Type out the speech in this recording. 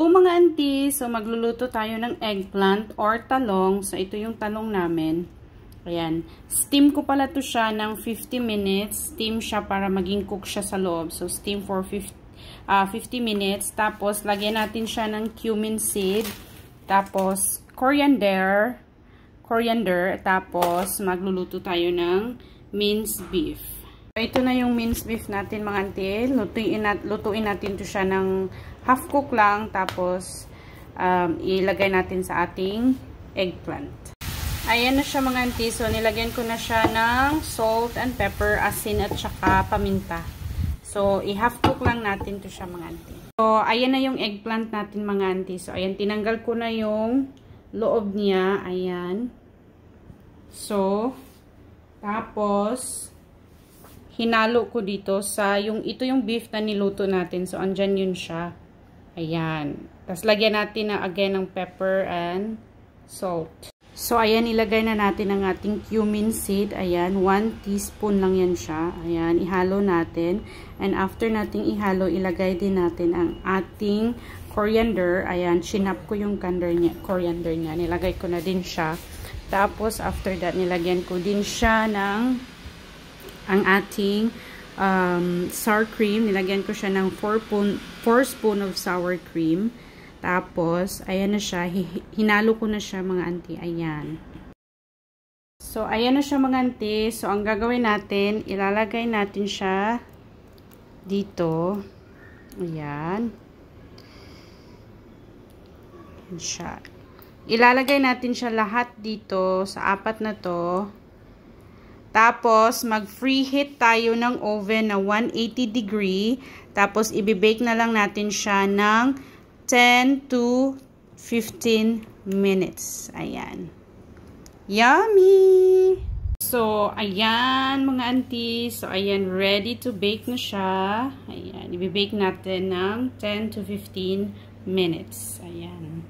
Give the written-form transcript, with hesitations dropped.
So mga auntie, so magluluto tayo ng eggplant or talong. So ito yung talong namin. Ayan. Steam ko pala to siya ng 50 minutes. Steam siya para maging cook siya sa loob. So steam for 50 minutes. Tapos lagyan natin siya ng cumin seed. Tapos coriander. Tapos magluluto tayo ng minced beef. So, ito na yung minced beef natin mga auntie. Lutuin natin to siya ng half cook lang. Tapos ilagay natin sa ating eggplant. Ayan na siya mga auntie. So nilagyan ko na siya ng salt and pepper, asin at saka paminta. So i-half cook lang natin to siya mga auntie. So ayan na yung eggplant natin mga auntie. So ayan, tinanggal ko na yung loob niya. Ayan. So tapos hinalo ko dito sa ito yung beef na niluto natin. So andyan yun siya. Ayan. Tapos lagyan natin na again ng pepper and salt. So ayan, ilagay na natin ang ating cumin seed. Ayan, 1 teaspoon lang yan siya. Ayan, ihalo natin. And after nating ihalo, ilagay din natin ang ating coriander. Ayan, chinap ko yung coriander niya. Nilagay ko na din siya. Tapos after that, nilagyan ko din siya ng ang ating sour cream. Nilagyan ko siya ng 4 spoon of sour cream. Tapos, ayan na siya. Hinalo ko na siya mga auntie. Ayan. So, ayan na siya mga auntie. So, ang gagawin natin, ilalagay natin siya dito. Ayan. Ayan siya. Ilalagay natin siya lahat dito sa 4 na to. Tapos, mag-preheat tayo ng oven na 180 degree. Tapos, ibibake na lang natin siya ng 10 to 15 minutes. Ayan. Yummy! So, ayan mga auntie. So, ayan, ready to bake na siya. Ayan, ibibake natin ng 10 to 15 minutes. Ayan.